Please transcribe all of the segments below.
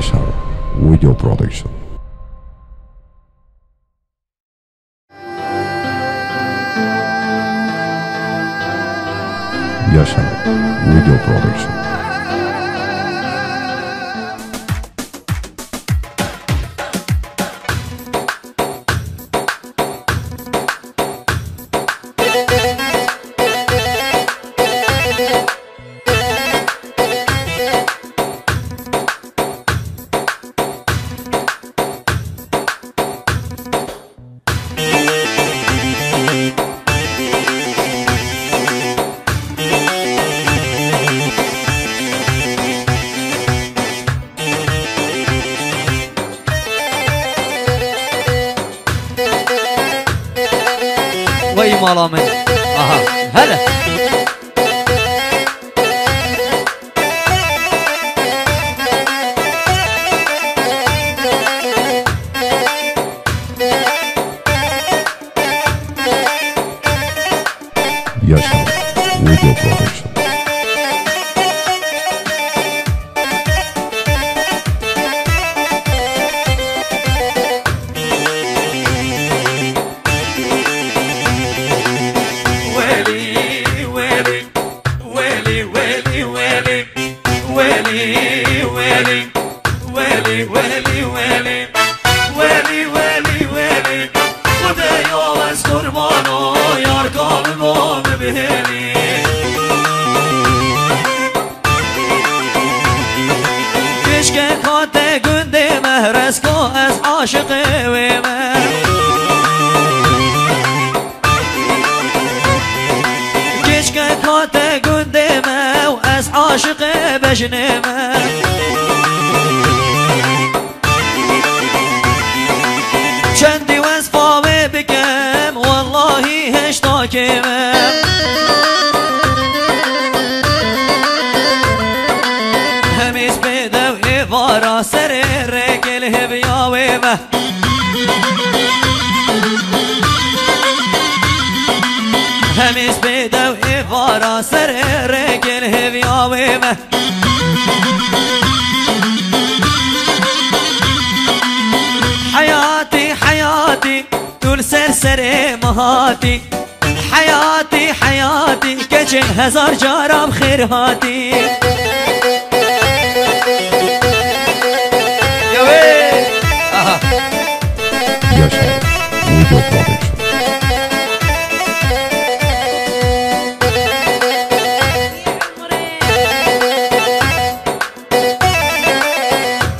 Yaşar Video Production. Yaşar Video Production. وي مالا من اها هلا Yaşar Video Production. عاشق ويما كشكا كاتا قدما واس عاشق بجنما شندي واسفاوي بكم والله هشتاكيما هميس بيدو إفارا سرير رجل هبيا ويما هميس بيدو إفارا سرير رجل هبيا ويما حياتي حياتي طول سرسري مهاتي حياتي حياتي كجن هزار جارم خير هاتي Yaşar Video Production.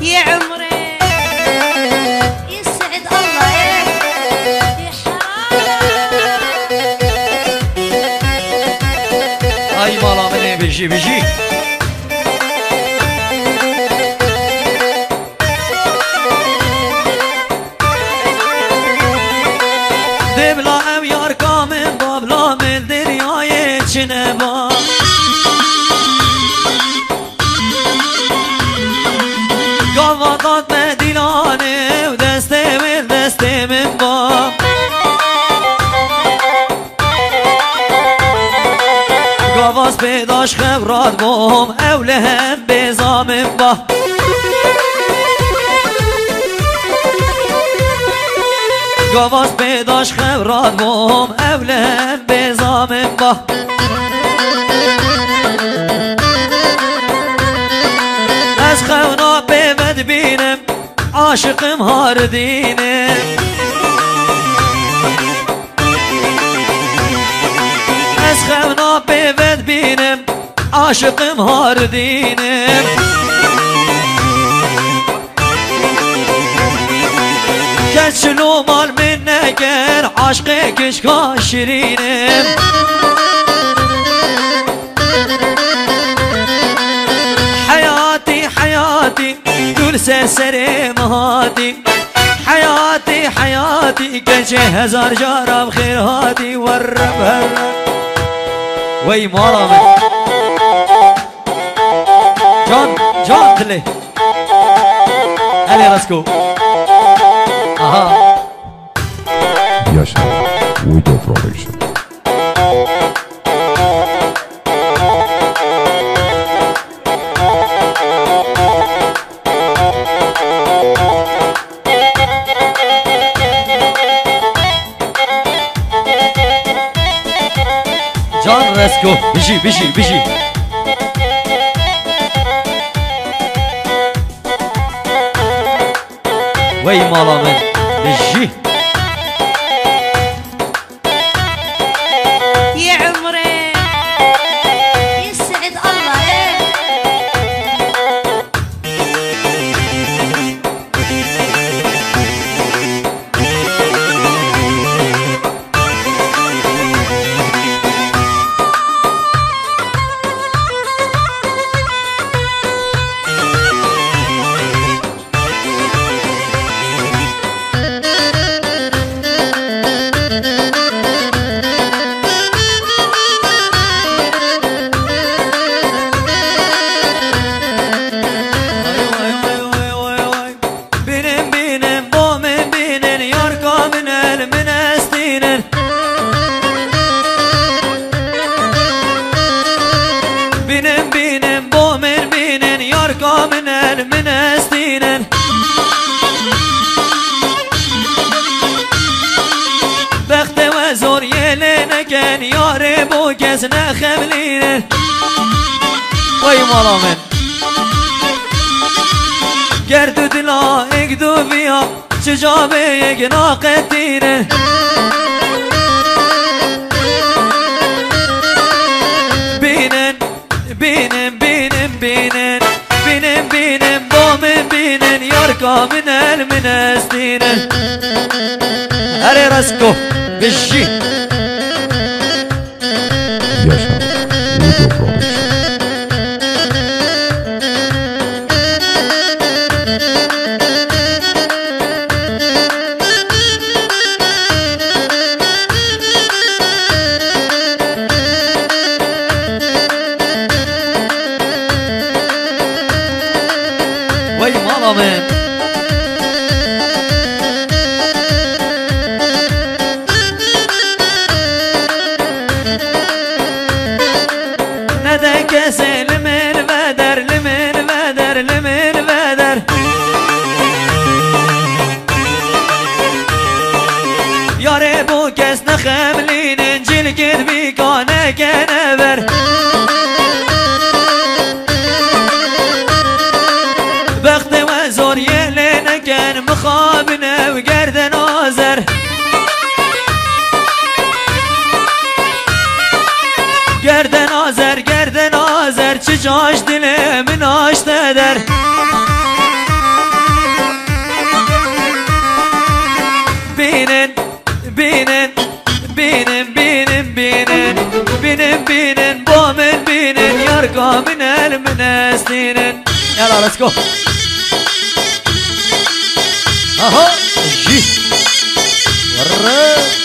يا عمري يسعد الله يا حرام اي مالا مني بيجي بيجي دبلا ام يار كامل بابلا من دنياي چنبا قوادات مدينانه و دسته من با قواز پیداش خبرات بوم اوله هم بزامن با قواز پیداش خبرات بوم اوله هم بزامن با از خونا بمد بینم عاشقم هاردینم از خونا بمد بینم عاشقم هاردینم کچلو مال من نگر عشق کشکا شیرینم حياتي حياتي طول سرسري مهاتي حياتي حياتي كجه هزار جارة بخير هاتي ورب هرب وي مالا من جان تلي هلي راسكو اها Yaşar Video Production. جان راسكو بيجي بيجي بيجي وي مالا من بيجي يا عمري يسعد الله من استينن بخت وزور يلينكن ياري بو كس نخملينن وي مالا من گردو دلا اگدو بیا چجابه یک ناقتینن بینن بینن بینن بینن بینن بینن بومن بینن یارکا من المنستینن هره راسكو بيجي Yaşar Video Production. وي مالا من كسل من بدر لمن بدر لمن بدر يا ريبو كس نخملين انجل كذبي كان كنبر بخت وزور يلين كان مخابنا وقرد نازر گردن آزر گردن آزر چه جاش دل من آشته در بینن بینن بینن بینن بینن بینن بینن با من بینن یارکا من المنستینن یالا let's go آها جی ورد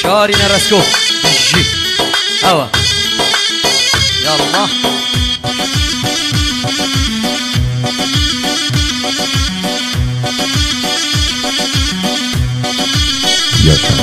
شارينا راسكو جي هوا يلا Yaşar